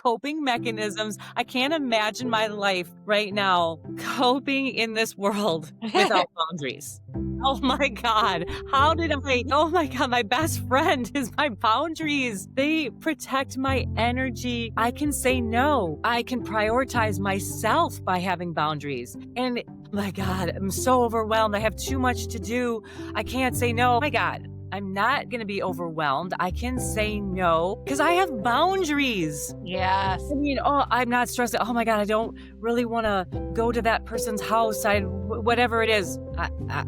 coping mechanisms. I can't imagine my life right now coping in this world without boundaries. Oh my God. Oh my God, my best friend is my boundaries. They protect my energy. I can say no. I can prioritize myself by having boundaries. And my God, I'm so overwhelmed. I have too much to do. I can't say no. Oh my God. I'm not going to be overwhelmed. I can say no because I have boundaries. Yes. I mean, I'm not stressed. Oh my God, I don't really want to go to that person's house. Whatever it is,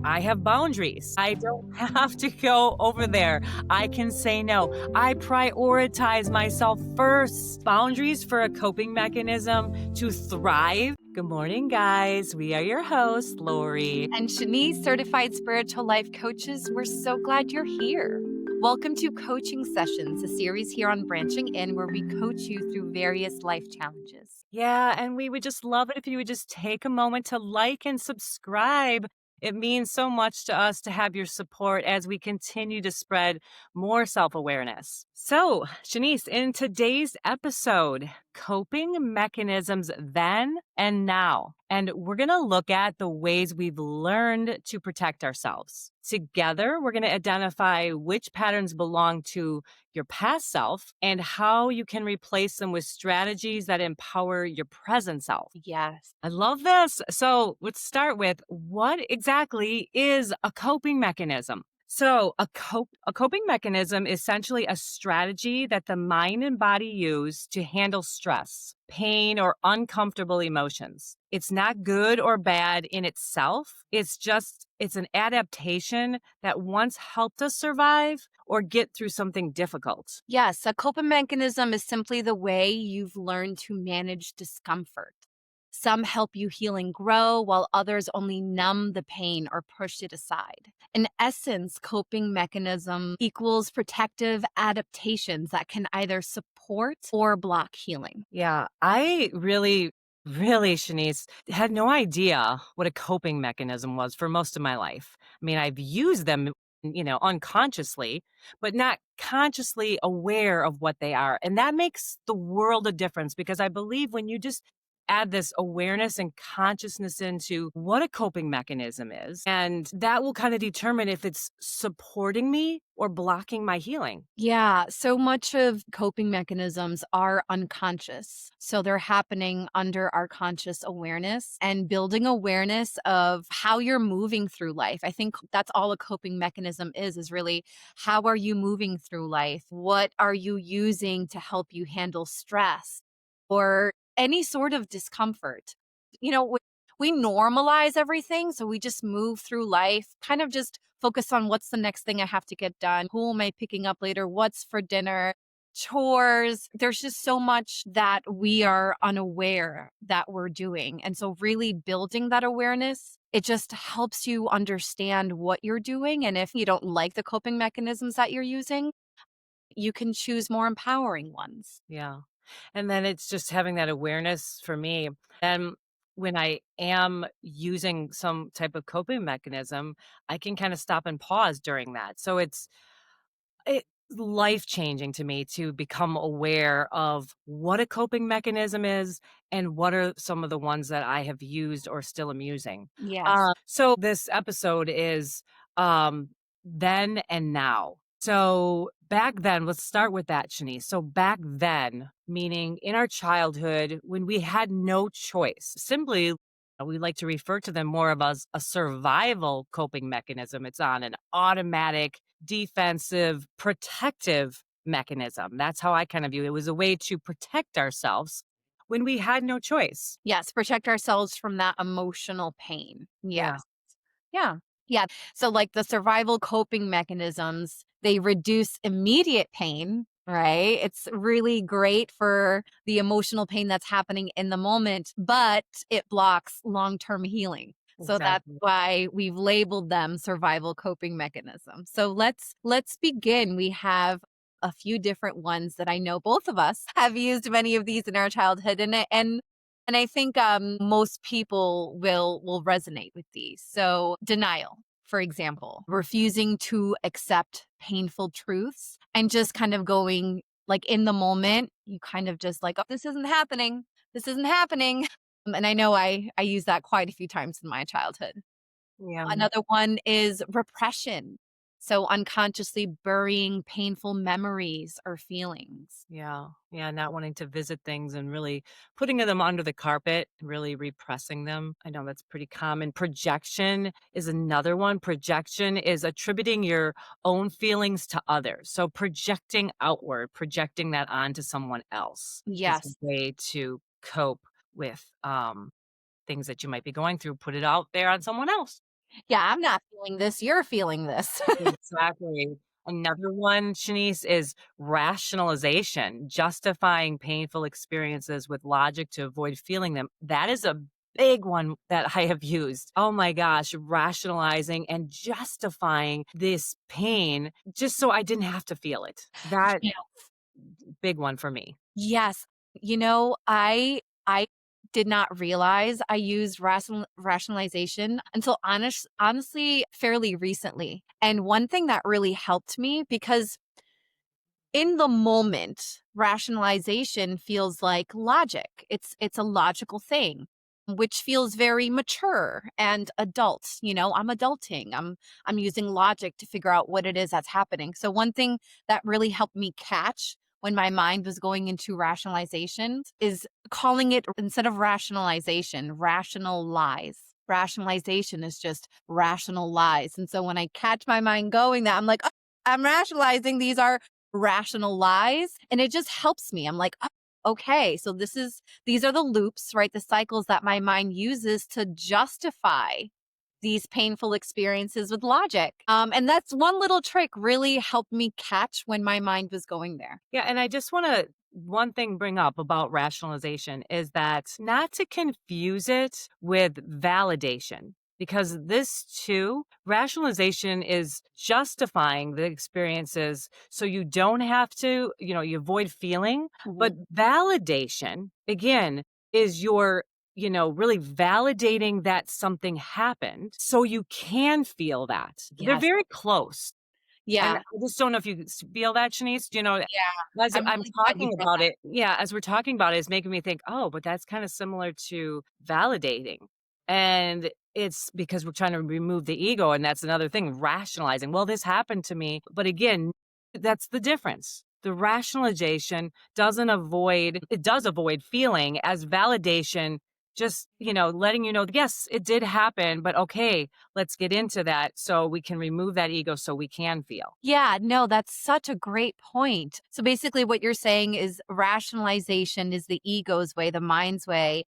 I have boundaries. I don't have to go over there. I can say no. I prioritize myself first. Boundaries for a coping mechanism to thrive. Good morning, guys. We are your hosts, Lori And Shenisse, certified spiritual life coaches, we're so glad you're here. Welcome to Coaching Sessions, a series here on Branching In where we coach you through various life challenges. Yeah, and we would just love it if you would just take a moment to like and subscribe. It means so much to us to have your support as we continue to spread more self-awareness. So, Shenisse, in today's episode, coping mechanisms then and now. And we're going to look at the ways we've learned to protect ourselves. Together, we're going to identify which patterns belong to your past self and how you can replace them with strategies that empower your present self. Yes. I love this. So let's start with what exactly is a coping mechanism? So a coping mechanism is essentially a strategy that the mind and body use to handle stress, pain, or uncomfortable emotions. It's not good or bad in itself. It's an adaptation that once helped us survive or get through something difficult. Yes, a coping mechanism is simply the way you've learned to manage discomfort. Some help you heal and grow, while others only numb the pain or push it aside. In essence, coping mechanism equals protective adaptations that can either support or block healing. Yeah, I really, Shanice, had no idea what a coping mechanism was for most of my life. I mean, I've used them, unconsciously, but not consciously aware of what they are. And that makes the world of difference because I believe when you just add this awareness and consciousness into what a coping mechanism is, and that will kind of determine if it's supporting me or blocking my healing. Yeah, so much of coping mechanisms are unconscious. So they're happening under our conscious awareness and building awareness of how you're moving through life. I think that's all a coping mechanism is really how are you moving through life? What are you using to help you handle stress or any sort of discomfort? We normalize everything. So we just move through life, kind of just focus on what's the next thing I have to get done. Who am I picking up later? What's for dinner? Chores. There's just so much that we are unaware that we're doing. And so, really building that awareness, it just helps you understand what you're doing. And if you don't like the coping mechanisms that you're using, you can choose more empowering ones. Yeah. And then it's just having that awareness for me. And when I am using some type of coping mechanism, I can kind of stop and pause during that. So it's life changing to me to become aware of what a coping mechanism is and what are some of the ones that I have used or still am using. Yes. So this episode is then and now. So back then, let's start with that, Shanice. So back then, meaning in our childhood, when we had no choice, simply we like to refer to them more of as a survival coping mechanism. It's on an automatic, defensive, protective mechanism. That's how I kind of view it. It was a way to protect ourselves when we had no choice. Yes. Protect ourselves from that emotional pain. Yeah. Yes. Yeah. Yeah. So, like the survival coping mechanisms, they reduce immediate pain, right? It's really great for the emotional pain that's happening in the moment, but it blocks long term healing. So that's Exactly. why we've labeled them survival coping mechanisms. So let's begin. We have a few different ones that I know both of us have used many of these in our childhood, and I think most people will resonate with these. So denial, for example, refusing to accept painful truths and just kind of going Like in the moment, you kind of just like, oh, this isn't happening. This isn't happening. And I know I used that quite a few times in my childhood. Yeah. Another one is repression. So unconsciously burying painful memories or feelings. Yeah. Yeah. Not wanting to visit things and really putting them under the carpet, really repressing them. I know that's pretty common. Projection is another one. Projection is attributing your own feelings to others. So projecting outward, projecting that onto someone else is a Yes. way to cope with things that you might be going through. Put it out there on someone else. Yeah, I'm not feeling this. You're feeling this. Exactly. Another one, Shanice, is rationalization, justifying painful experiences with logic to avoid feeling them. That is a big one that I have used. Oh my gosh, rationalizing and justifying this pain just so I didn't have to feel it. That Yeah. big one for me. Yes. I did not realize I used rationalization until honestly fairly recently. And one thing that really helped me because in the moment, rationalization feels like logic. It's a logical thing, which feels very mature and adult. I'm adulting. I'm using logic to figure out what it is that's happening. So one thing that really helped me catch when my mind was going into rationalizations is calling it instead of rationalization, rational lies. Rationalization is just rational lies. And so when I catch my mind going that I'm like, "Oh, I'm rationalizing these are rational lies," and it just helps me. I'm like, "Oh, okay, so these are the loops, right? The cycles that my mind uses to justify these painful experiences with logic." And that's one little trick really helped me catch when my mind was going there. Yeah, and I just want to one thing bring up about rationalization is that not to confuse it with validation because this too rationalization is justifying the experiences so you don't have to, you avoid feeling, but Mhm. validation again is your really validating that something happened so you can feel that. They're Yes. very close. And Yeah. I just don't know if you feel that, Shanice, Yeah. as I'm I'm really glad you talking brought about that. it yeah, as we're talking about it, it's making me think, "Oh, but that's kinda similar to validating." And it's because we're trying to remove the ego, and that's another thing, rationalizing, "Well, this happened to me." But again, that's the difference. The rationalization doesn't avoid it does avoid feeling as validation, just, letting you know, "Yes, it did happen, but okay, let's get into that so we can remove that ego so we can feel." Yeah, no, that's such a great point. So basically, what you're saying is rationalization is the ego's way, the mind's way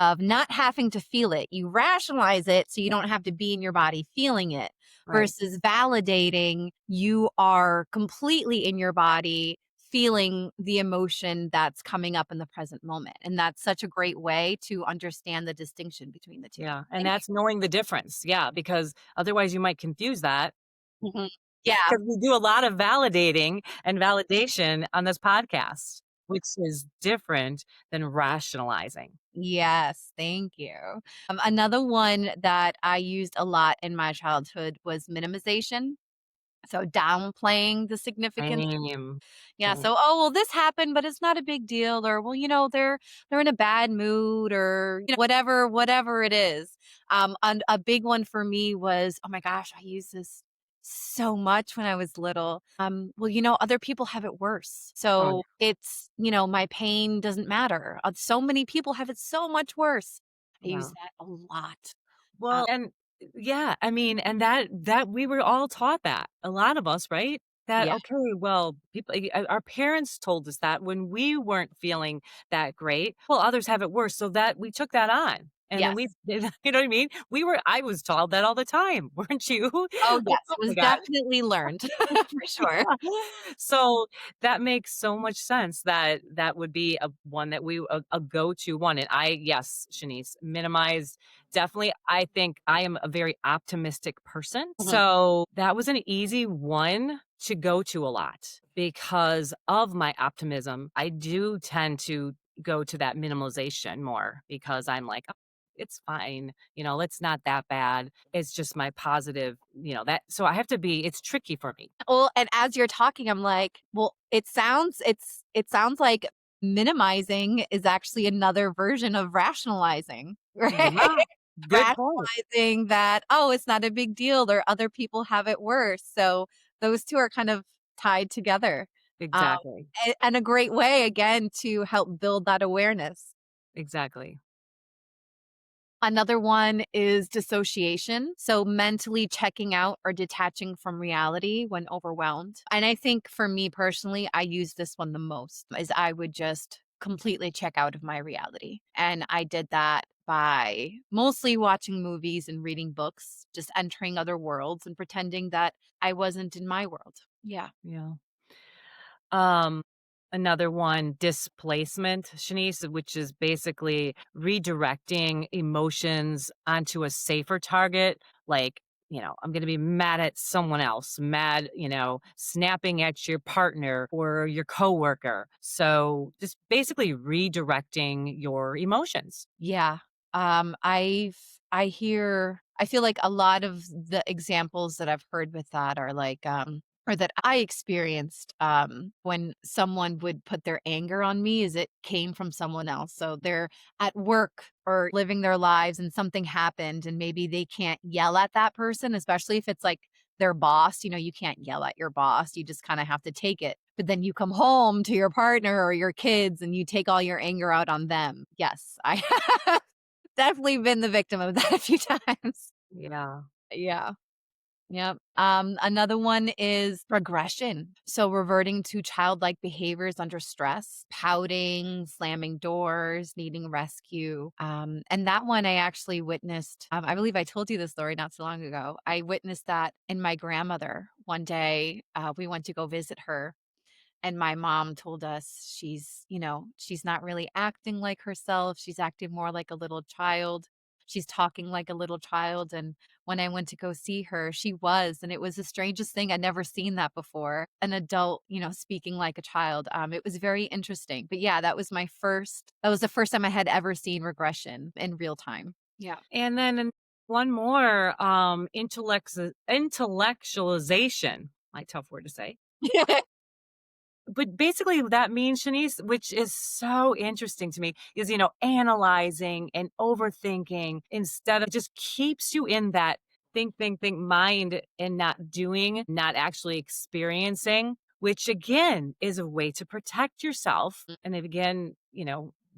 of not having to feel it. You rationalize it so you don't have to be in your body feeling it, Right. versus validating, you are completely in your body feeling the emotion that's coming up in the present moment. And that's such a great way to understand the distinction between the two. Yeah, and Thank that's knowing the difference. Yeah, because otherwise you might confuse that you. Mhm. Yeah. because we do a lot of validating and validation on this podcast, which is different than rationalizing. Yes, thank you. Another one that I used a lot in my childhood was minimization. So downplaying the significance. Same. Yeah. Same. So, oh well, this happened, but it's not a big deal. Or well, they're in a bad mood, or whatever it is. And a big one for me was, oh my gosh, I used this so much when I was little. Well, other people have it worse, Oh, so it's my pain doesn't matter. So many people have it so much worse. I yeah. use that a lot. Well, and yeah, I mean, and that we were all taught that. A lot of us, right? That Yeah. okay, well, people our parents told us that when we weren't feeling that great. Well, others have it worse, so that we took that on. And then we Yes. you know what I mean? I was told that all the time, weren't you? Oh Like, yes, oh it my was god. definitely learned for sure. So that makes so much sense that that would be a one that a go-to one. And yes, Shanice, minimize definitely. I think I am a very optimistic person. Mhm. So that was an easy one to go to a lot because of my optimism. I do tend to go to that minimalization more because I'm like, it's fine. It's not that bad. It's just my positive, that. So I have to be, it's tricky for me. Well, and as you're talking, I'm like, well, it sounds like minimizing is actually another version of rationalizing, right? Yeah. Good point. Rationalizing that, oh, it's not a big deal or other people have it worse. So those 2 are kind of tied together. Um, Exactly. and a great way again to help build that awareness. Exactly. Another one is dissociation. So, mentally checking out or detaching from reality when overwhelmed. And I think for me personally, I use this one the most, is I would just completely check out of my reality. And I did that by mostly watching movies and reading books, just entering other worlds and pretending that I wasn't in my world. Yeah. Yeah. Um, Another one, displacement, Shanice, which is basically redirecting emotions onto a safer target. Like, I'm going to be mad at someone else, mad, snapping at your partner or your coworker. So just basically redirecting your emotions. Yeah. I feel like a lot of the examples that I've heard with that are like, or that I experienced, when someone would put their anger on me is it came from someone else. So they're at work or living their lives and something happened and maybe they can't yell at that person, especially if it's like their boss. You can't yell at your boss. You just kind of have to take it. But then you come home to your partner or your kids and you take all your anger out on them. Yes, I have definitely been the victim of that a few times. Yeah. Yeah. Yep. Another one is regression. So reverting to childlike behaviors under stress, pouting, slamming doors, needing rescue. And that one I actually witnessed. I believe I told you this story not so long ago. I witnessed that in my grandmother. One day, we went to go visit her and my mom told us she's not really acting like herself. She's acting more like a little child. She's talking like a little child. And when I went to go see her, she was. And it was the strangest thing. I'd never seen that before. An adult, speaking like a child. It was very interesting. But yeah, that was the first time I had ever seen regression in real time. Yeah. And then one more, intellectualization, my tough word to say. But basically that means, Shanice, which is so interesting to me, is, analyzing and overthinking instead of just keeps you in that think mind and not doing, not actually experiencing, which again is a way to protect yourself. And I've again,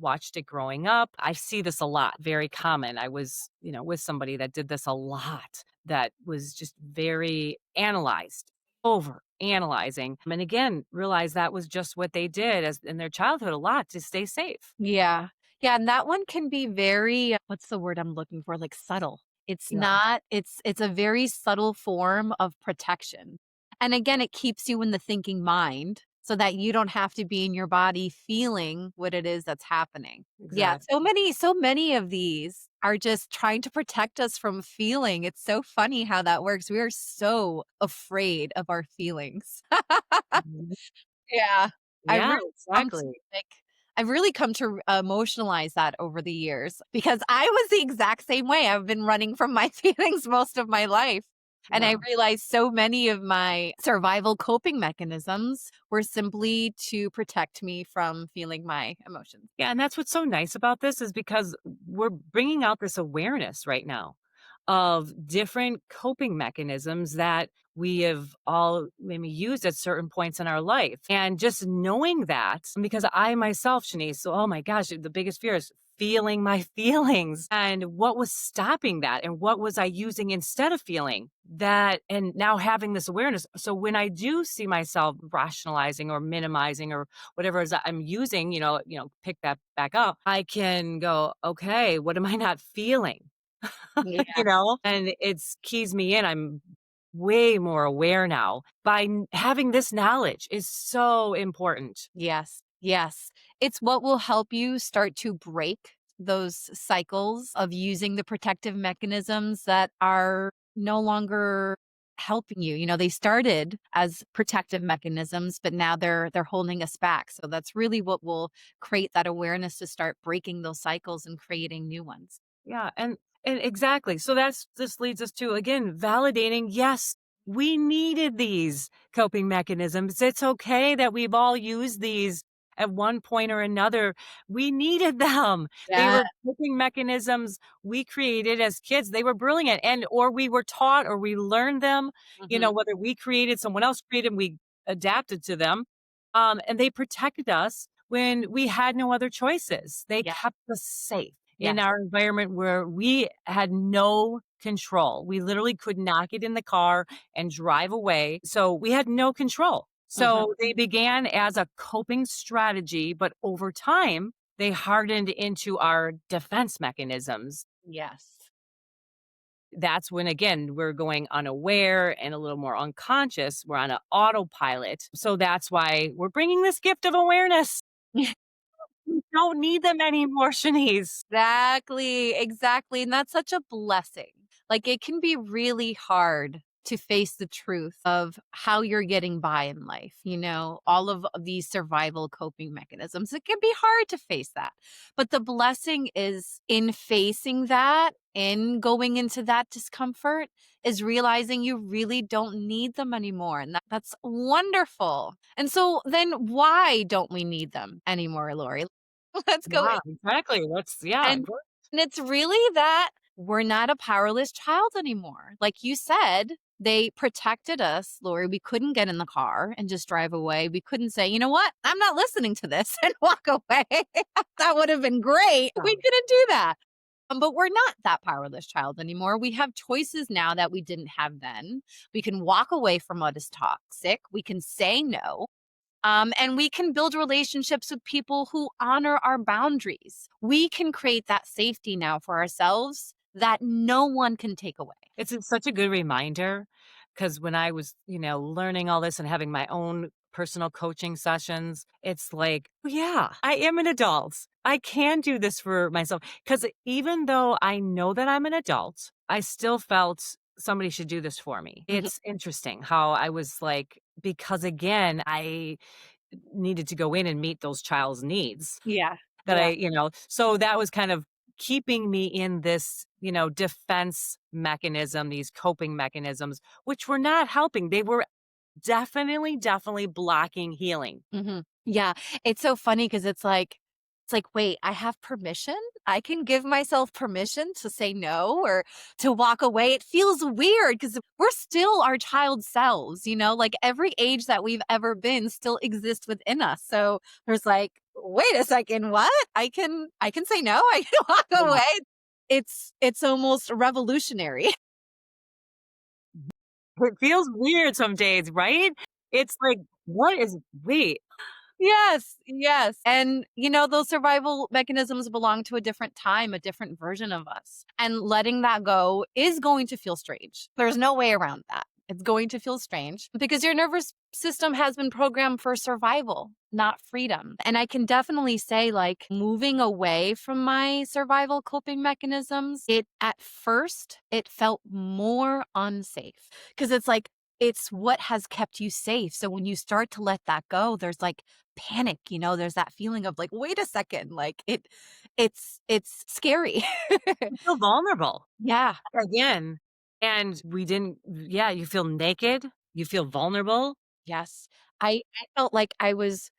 watched it growing up. I see this a lot, very common. I was, with somebody that did this a lot, that was just very analyzed, over analyzing, and again, realize that was just what they did as in their childhood a lot to stay safe. Yeah. Yeah, and that one can be very what's the word I'm looking for? Like subtle. It's Yeah, not it's a very subtle form of protection. And again, it keeps you in the thinking mind so that you don't have to be in your body feeling what it is that's happening. Yeah, exactly. so many of these are just trying to protect us from feeling. It's so funny how that works. We are so afraid of our feelings. Mhm. Yeah. I've Yeah, really come to, exactly. like I've really come to emotionalize that over the years because I was the exact same way. I've been running from my feelings most of my life. And I Yeah. realized so many of my survival coping mechanisms were simply to protect me from feeling my emotions. Yeah, and that's what's so nice about this is because we're bringing out this awareness right now of different coping mechanisms that we have all maybe used at certain points in our life. And just knowing that, because I myself, Shanice, so oh my gosh, the biggest fear is feeling my feelings and what was stopping that and what was I using instead of feeling that, and now having this awareness. So when I do see myself rationalizing or minimizing or whatever it is that I'm using, pick that back up, I can go, okay, what am I not feeling? Yeah. And it's keys me in. I'm way more aware now by having this knowledge is so important. Yes. Yes. It's what will help you start to break those cycles of using the protective mechanisms that are no longer helping you. They started as protective mechanisms, but now they're holding us back. So that's really what will create that awareness to start breaking those cycles and creating new ones. Yeah, and exactly. So that's this leads us to again validating, yes, we needed these coping mechanisms. It's okay that we've all used these at one point or another. We needed them. They Yeah. were coping mechanisms we created as kids. They were brilliant and or we were taught or we learned them, Mhm. whether we created, someone else created, we adapted to them. And they protected us when we had no other choices. They Yeah. kept us safe in Yes. our environment where we had no control. We literally could not get in the car and drive away. So we had no control. Mhm. So they began as a coping strategy, but over time, they hardened into our defense mechanisms. Yes. That's when, again, we're going unaware and a little more unconscious. We're on an autopilot. So that's why we're bringing this gift of awareness. We don't need them anymore, Shanice. Exactly, exactly, and that's such a blessing. Like, it can be really hard to face the truth of how you're getting by in life, all of these survival coping mechanisms. It can be hard to face that. But the blessing is in facing that, in going into that discomfort, is realizing you really don't need them anymore, and that's wonderful. And so then why don't we need them anymore, Lori? Let's go Yeah, exactly. That's yeah, and and it's really that we're not a powerless child anymore. Like you said, they protected us, Lori. We couldn't get in the car and just drive away. We couldn't say, "You know what? I'm not listening to this," and walk away. That would have been great. We couldn't do that. But we're not that powerless child anymore. We have choices now that we didn't have then. We can walk away from what is toxic. We can say no. And we can build relationships with people who honor our boundaries. We can create that safety now for ourselves that no one can take away. it's such a good reminder because when I was, learning all this and having my own personal coaching sessions, it's like, "Oh, yeah, I am an adult. I can do this for myself." Because even though I know that I'm an adult, I still felt somebody should do this for me. Mhm. It's interesting how I was like, because again, I needed to go in and meet those child's needs. Yeah. That Yeah. so that was kind of keeping me in this, defense mechanism, these coping mechanisms, which were not helping. They were definitely, definitely blocking healing. Yeah. It's so funny because it's like, wait, I have permission? I can give myself permission to say no or to walk away. It feels weird because we're still our child selves, like every age that we've ever been still exists within us. So there's like, wait a second, what? I can say no, I can walk Yeah. away. It's almost revolutionary. It feels weird some days, right? It's like, what is wait, Yes, yes. And, those survival mechanisms belong to a different time, a different version of us. And letting that go is going to feel strange. There's no way around that. It's going to feel strange because your nervous system has been programmed for survival, not freedom. And I can definitely say, like, moving away from my survival coping mechanisms, at first, it felt more unsafe because it's like, it's what has kept you safe. So when you start to let that go, there's like panic, there's that feeling of like, wait a second, like it's scary. you feel vulnerable Yeah. again. And we didn't yeah, you feel naked, you feel vulnerable, Yes. I felt like I was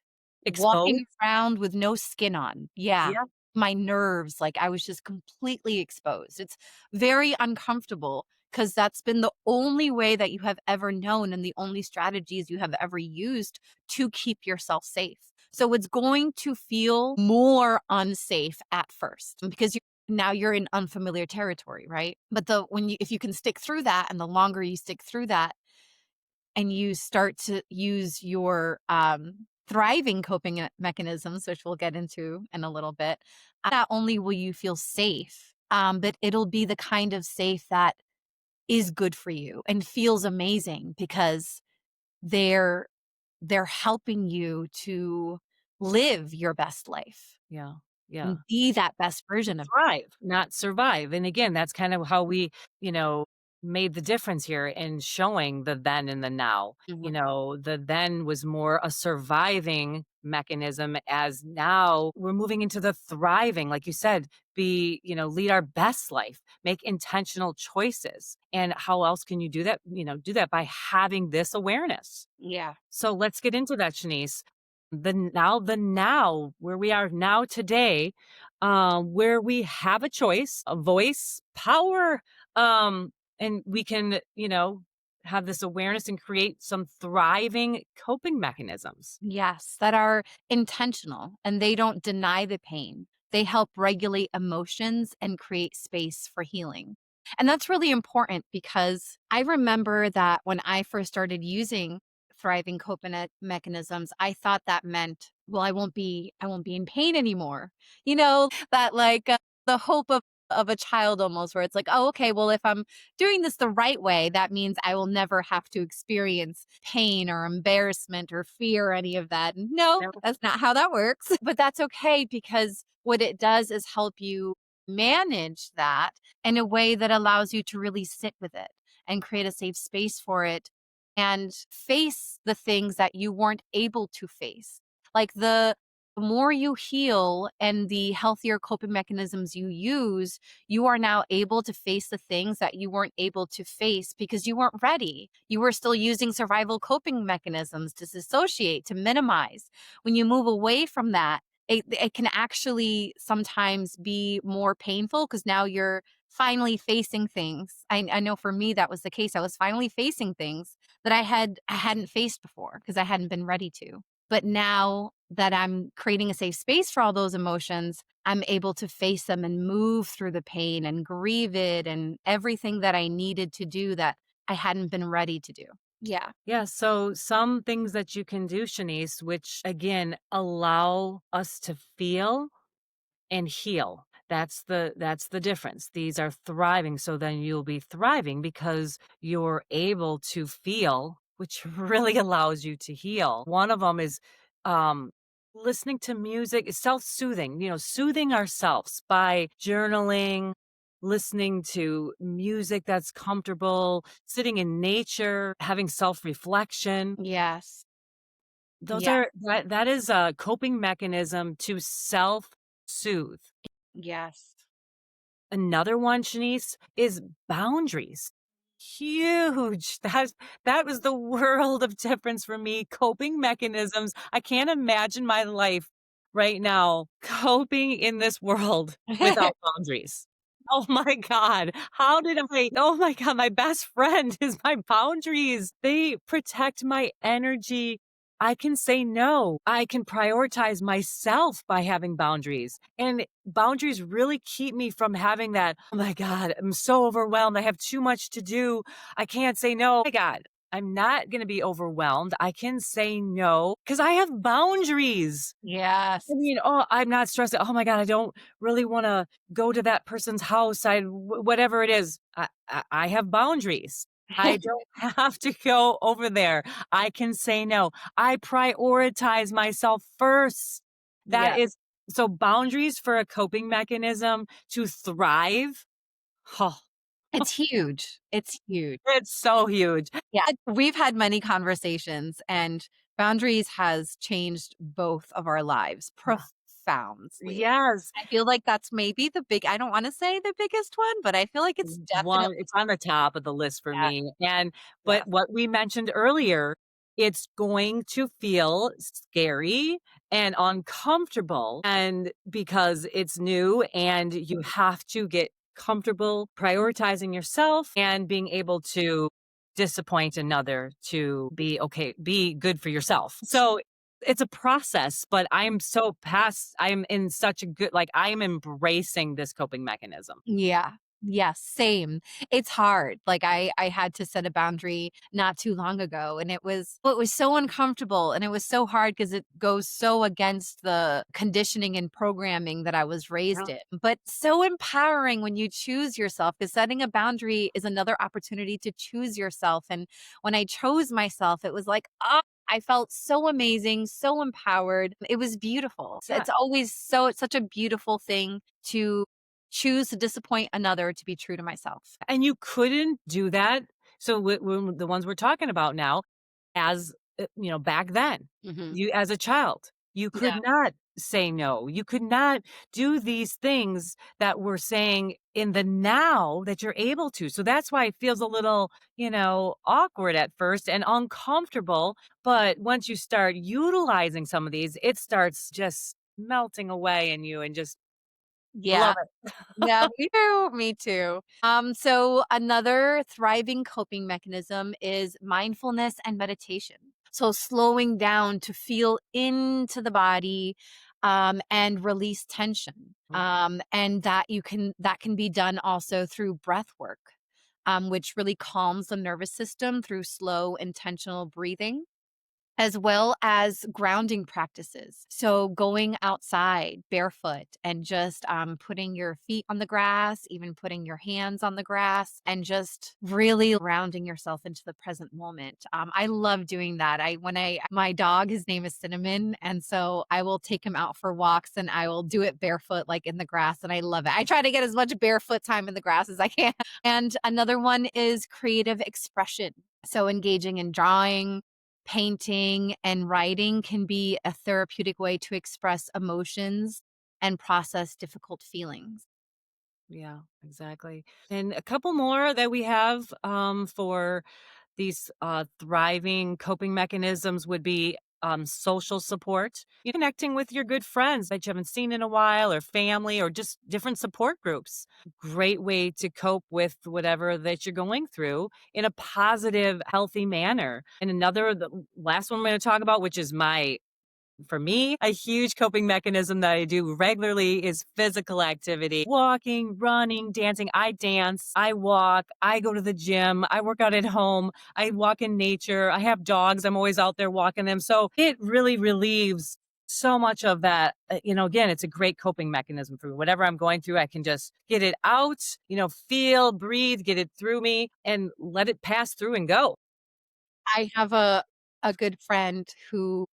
walking exposed. around with no skin on. Yeah. Yeah. My nerves, like I was just completely exposed. It's very uncomfortable because that's been the only way that you have ever known and the only strategies you have ever used to keep yourself safe. So it's going to feel more unsafe at first because now you're in unfamiliar territory, right? But if you can stick through that and the longer you stick through that, and you start to use your thriving coping mechanisms, which we'll get into in a little bit, not only will you feel safe, but it'll be the kind of safe that is good for you and feels amazing because they're they're helping you to live your best life Yeah. Yeah. and be that best To version of. thrive, not survive. And again, that's kind of how we, you know, made the difference here in showing the then and the now. Mhm. You know, the then was more a surviving mechanism, as now we're moving into the thriving, like you said, lead our best life, make intentional choices. And how else can you do that? Do that by having this awareness. Yeah. So let's get into that, Shanice. The now, where we are now today, where we have a choice, a voice, power, and we can, have this awareness and create some thriving coping mechanisms. Yes, that are intentional and they don't deny the pain. They help regulate emotions and create space for healing. And that's really important because I remember that when I first started using thriving coping mechanisms, I thought that meant, well, I won't be in pain anymore. That like the hope of a child almost where it's like, oh, okay, well, if I'm doing this the right way, that means I will never have to experience pain or embarrassment or fear or any of that. No, Yep. that's not how that works. But that's okay because what it does is help you manage that in a way that allows you to really sit with it and create a safe space for it and face the things that you weren't able to face. Like the more you heal and the healthier coping mechanisms you use, you are now able to face the things that you weren't able to face because you weren't ready. You were still using survival coping mechanisms to dissociate, to minimize. When you move away from that, it can actually sometimes be more painful because now you're finally facing things. I know for me that was the case. I was finally facing things that I hadn't faced before because I hadn't been ready to. But now that I'm creating a safe space for all those emotions, I'm able to face them and move through the pain and grieve it and everything that I needed to do that I hadn't been ready to do. Yeah. Yeah, so some things that you can do, Shanice, which again allow us to feel and heal. That's the difference. These are thriving, so then you'll be thriving because you're able to feel, which really allows you to heal. One of them is um listening to music, self-soothing, soothing ourselves by journaling, listening to music that's comfortable, sitting in nature, having self-reflection. Yes. Those Yeah. are that is a coping mechanism to self-soothe. Yes. Another one, Shanice, is boundaries. Huge. That was the world of difference for me. Coping mechanisms. I can't imagine my life right now coping in this world without boundaries. Oh my God. How did I? Oh my God. My best friend is my boundaries. They protect my energy. I can say no. I can prioritize myself by having boundaries. And boundaries really keep me from having that, "Oh my God, I'm so overwhelmed. I have too much to do. I can't say no." Oh my God, I'm not going to be overwhelmed. I can say no because I have boundaries. Yes. I'm not stressed. Oh my God, I don't really want to go to that person's house. Whatever it is, I have boundaries. I don't have to go over there. I can say no. I prioritize myself first. That Yes. is so boundaries for a coping mechanism to thrive. Oh, It's huge. It's huge. it's so huge. Yeah. We've had many conversations, and boundaries has changed both of our lives profoundly. Yes. I feel like that's maybe I don't wanna say the biggest one, but I feel like it's One, definitely it's on the top of the list for that. me, and but Yes. what we mentioned earlier, it's going to feel scary and uncomfortable, and because it's new and you have to get comfortable prioritizing yourself and being able to disappoint another to be good for yourself. So, it's a process, but I'm in such a good, like, I am embracing this coping mechanism. Yeah. Yes, same. It's hard. Like I had to set a boundary not too long ago and it was so uncomfortable and it was so hard because it goes so against the conditioning and programming that I was raised in. But so empowering when you choose yourself because setting a boundary is another opportunity to choose yourself. And when I chose myself, it was like, oh, I felt so amazing, so empowered. It was beautiful. Yeah. It's such a beautiful thing to choose to disappoint another to be true to myself. And you couldn't do that. So the ones we're talking about now, as back then, Mhm. you as a child, you could Yeah. not say no. You could not do these things that we're saying in the now that you're able to. So that's why it feels a little, awkward at first and uncomfortable. But once you start utilizing some of these, it starts just melting away in you and just you Yeah. love it. Yeah, me too, me too. So another thriving coping mechanism is mindfulness and meditation. So slowing down to feel into the body and release tension. And that can be done also through breath work, which really calms the nervous system through slow, intentional breathing as well as grounding practices. So, going outside barefoot and just putting your feet on the grass, even putting your hands on the grass, and just really grounding yourself into the present moment. I love doing that. My dog, his name is Cinnamon. And so I will take him out for walks and I will do it barefoot, like in the grass. And I love it. I try to get as much barefoot time in the grass as I can. And another one is creative expression. So, engaging in drawing, painting and writing can be a therapeutic way to express emotions and process difficult feelings. Yeah, exactly. And a couple more that we have for these thriving coping mechanisms would be social support. You're connecting with your good friends that you haven't seen in a while, or family, or just different support groups. Great way to cope with whatever that you're going through in a positive, healthy manner. And the last one I'm going to talk about, which is for me, a huge coping mechanism that I do regularly is physical activity. Walking, running, dancing. I dance, I walk, I go to the gym, I work out at home, I walk in nature. I have dogs, I'm always out there walking them. So it really relieves so much of that. Again, it's a great coping mechanism for me. Whatever I'm going through, I can just get it out, feel, breathe, get it through me and let it pass through and go. I have a good friend who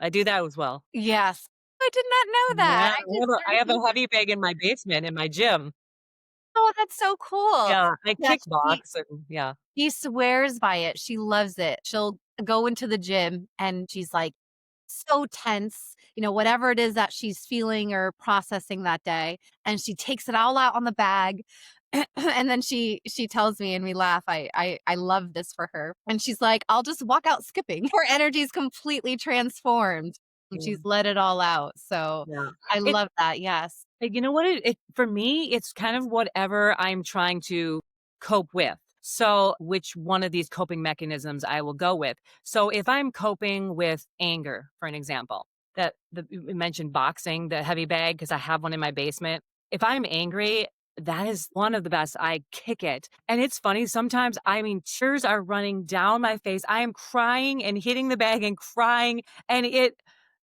I do that as well. yes, I did not know Yeah, that. I just I learned have a something. heavy bag in my basement in my gym. Oh, that's so cool. Yeah, I Yeah, kickbox and yeah. she swears by it. She loves it. She'll go into the gym and she's like so tense, whatever it is that she's feeling or processing that day, and she takes it all out on the bag. And then she tells me and we laugh. I love this for her. And she's like, "I'll just walk out skipping." Her energy is completely transformed. And she's Mm, let it all out. So yeah. I It love that. Yes. You know what? It for me, it's kind of whatever I'm trying to cope with. So, which one of these coping mechanisms I will go with. So, if I'm coping with anger, for an example, we mentioned boxing, the heavy bag, because I have one in my basement. If I'm angry, that is one of the best. I kick it. And it's funny, sometimes, I mean, tears are running down my face. I am crying and hitting the bag and crying. And it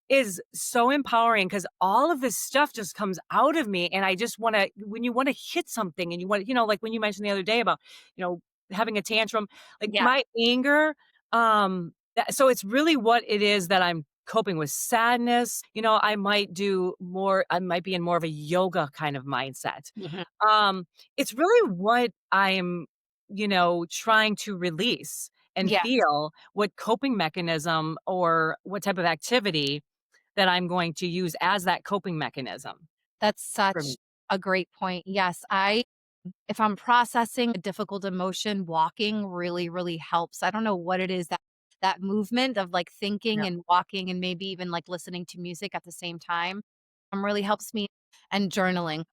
is so empowering because all of this stuff just comes out of me, and I just wanna when you wanna hit something and you want like when you mentioned the other day about, you know, having a tantrum, like, Yeah. my anger, so it's really what it is that I'm coping with. Sadness, I might be in more of a yoga kind of mindset. Mhm. Um, it's really what I'm, trying to release and Yeah. feel, what coping mechanism or what type of activity that I'm going to use as that coping mechanism That's for me. such a great point. Yes, if I'm processing a difficult emotion, walking really, really helps. I don't know what it is that movement of like thinking Yeah. and walking and maybe even like listening to music at the same time really helps me. And journaling.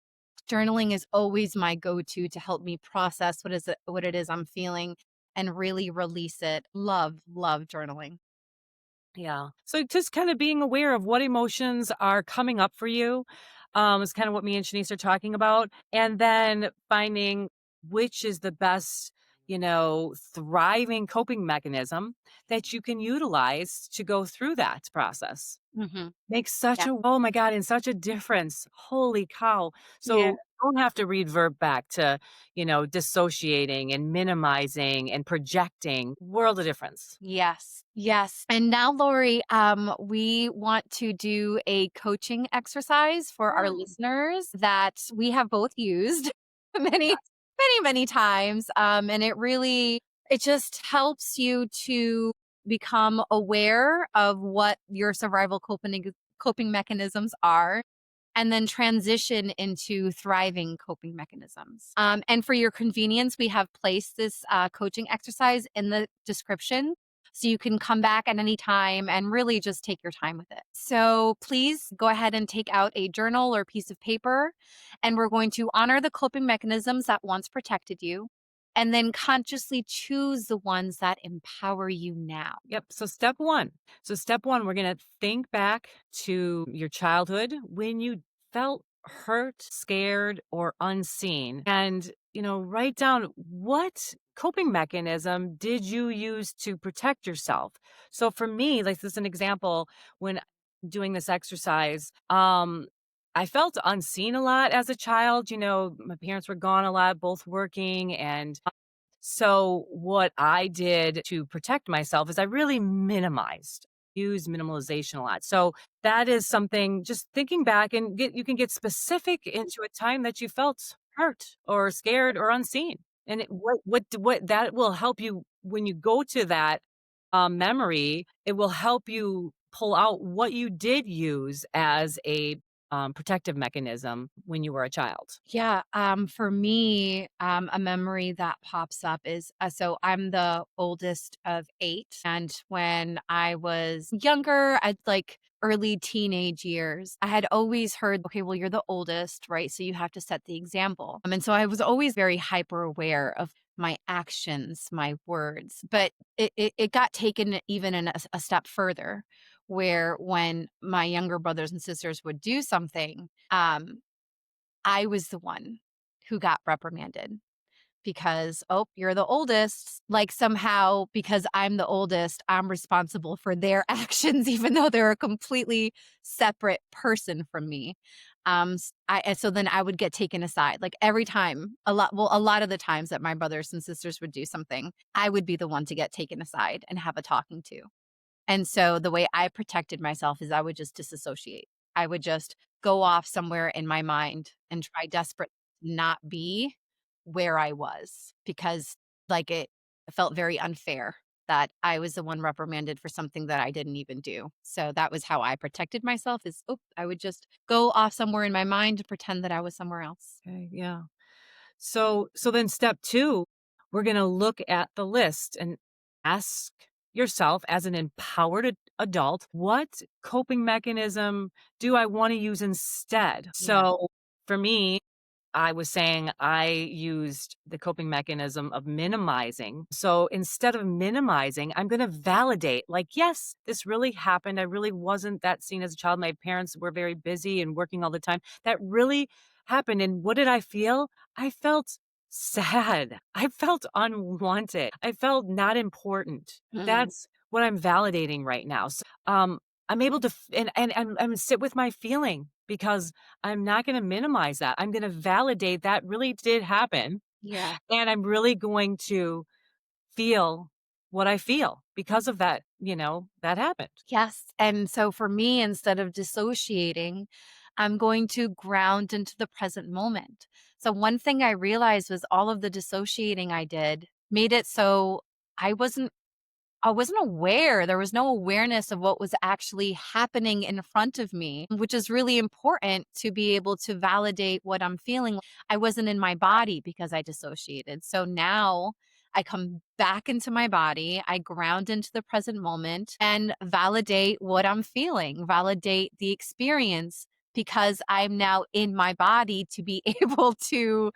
Journaling is always my go-to to help me process what it is I'm feeling and really release it. Love journaling. Yeah. So just kind of being aware of what emotions are coming up for you, is kind of what me and Shanice are talking about. And then finding which is the best, thriving coping mechanism that you can utilize to go through that process. Mhm. Makes such Yeah. a oh my god, and such a difference. Holy cow. Yeah. So, don't have to revert back to, dissociating and minimizing and projecting. World of difference. Yes. Yes. And now, Lori, we want to do a coaching exercise for our Mm. listeners that we have both used many, Yes. many times. And it just helps you to become aware of what your survival coping mechanisms are and then transition into thriving coping mechanisms. And for your convenience, we have placed this coaching exercise in the description. So you can come back at any time and really just take your time with it. So please go ahead and take out a journal or piece of paper. And we're going to honor the coping mechanisms that once protected you and then consciously choose the ones that empower you now. Yep. So step one, we're gonna think back to your childhood when you felt hurt, scared, or unseen. And, write down what coping mechanism did you use to protect yourself. So for me, like this is an example when doing this exercise, I felt unseen a lot as a child. My parents were gone a lot, both working, and so what I did to protect myself is I really use minimalization a lot. So that is something just thinking back and you can get specific into a time that you felt hurt or scared or unseen. And what that will help you when you go to that memory, it will help you pull out what you did use as a protective mechanism when you were a child. Yeah, for me, a memory that pops up is so I'm the oldest of eight. And when I was younger, I'd like early teenage years, I had always heard, okay, well, you're the oldest, right? So you have to set the example. And so I was always very hyper aware of my actions, my words, but it got taken even a step further, where when my younger brothers and sisters would do something, I was the one who got reprimanded because, "Oh, you're the oldest." Like, somehow, because I'm the oldest, I'm responsible for their actions even though they're a completely separate person from me. And so then I would get taken aside, like, every time, a lot of the times that my brothers and sisters would do something, I would be the one to get taken aside and have a talking to. And so the way I protected myself is I would just disassociate. I would just go off somewhere in my mind and try desperate to not be where I was because like it felt very unfair that I was the one reprimanded for something that I didn't even do. So that was how I protected myself is I would just go off somewhere in my mind to pretend that I was somewhere else. Okay, yeah. So then step 2, we're gonna look at the list and ask yourself as an empowered adult, what coping mechanism do I wanna use instead? Yeah. So for me, I was saying I used the coping mechanism of minimizing. So instead of minimizing, I'm going to validate, like, yes, this really happened. I really wasn't that seen as a child. My parents were very busy and working all the time. That really happened. And what did I feel? I felt sad. I felt unwanted. I felt not important. Mhm. That's what I'm validating right now. I'm able to and sit with my feeling because I'm not gonna minimize that. I'm gonna validate that really did happen, Yeah. and I'm really going to feel what I feel because of that, that happened. Yes. And so for me, instead of dissociating, I'm going to ground into the present moment. So one thing I realized was all of the dissociating I did made it so I wasn't I wasn't aware. There was no awareness of what was actually happening in front of me, which is really important to be able to validate what I'm feeling. I wasn't in my body because I dissociated. So now I come back into my body, I ground into the present moment and validate what I'm feeling, validate the experience because I'm now in my body to be able to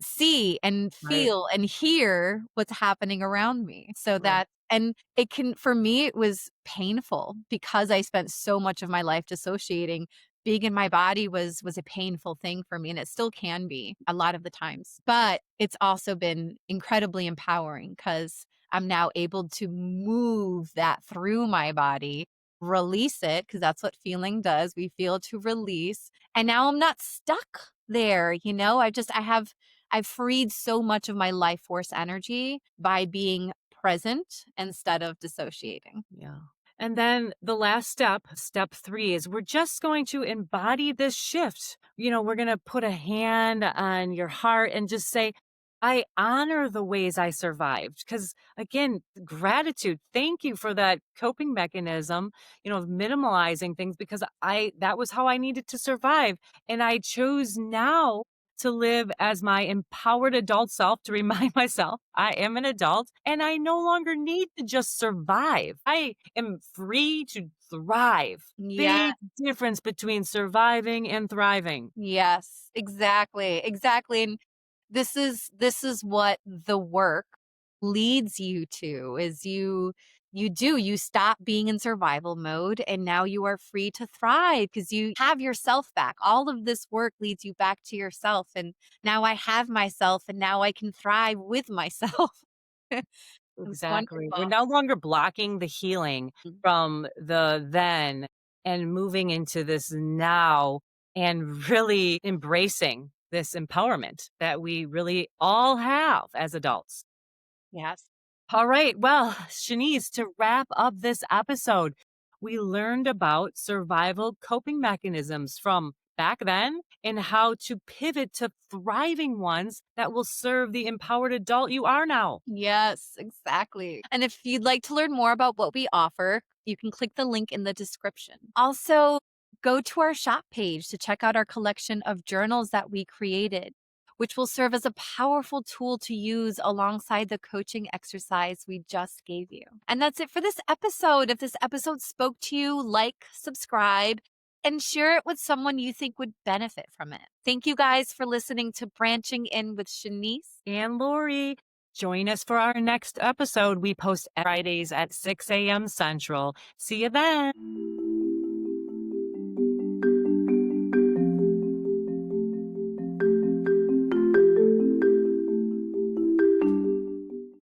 see and Right. feel and hear what's happening around me. So Right. that and it can for me, it was painful because I spent so much of my life dissociating big in my body was a painful thing for me, and it still can be a lot of the times. But it's also been incredibly empowering because I'm now able to move that through my body, release it, because that's what feeling does. We feel to release. And now I'm not stuck there. I've freed so much of my life force energy by being present instead of dissociating. Yeah. And then the last step, step 3, is we're just going to embody this shift. We're going to put a hand on your heart and just say, I honor the ways I survived. Because again, gratitude. Thank you for that coping mechanism, of minimalizing things because that was how I needed to survive. And I chose now to live as my empowered adult self to remind myself I am an adult and I no longer need to just survive. I am free to thrive. Yeah. Big difference between surviving and thriving. Yes, exactly, exactly, and this is what the work leads you to, is you stop being in survival mode, and now you are free to thrive because you have yourself back. All of this work leads you back to yourself, and now I have myself, and now I can thrive with myself. It's Exactly. We're wonderful. no longer blocking the healing Mm. from the then and moving into this now and really embracing this empowerment that we really all have as adults. Yes. All right. Well, Shanice, to wrap up this episode, we learned about survival coping mechanisms from back then and how to pivot to thriving ones that will serve the empowered adult you are now. Yes, exactly. And if you'd like to learn more about what we offer, you can click the link in the description. Also, go to our shop page to check out our collection of journals that we created, which will serve as a powerful tool to use alongside the coaching exercise we just gave you. And that's it for this episode. If this episode spoke to you, like, subscribe, and share it with someone you think would benefit from it. Thank you guys for listening to Branching In with Shanice. And Lori, join us for our next episode. We post Fridays at 6 a.m. Central. See you then.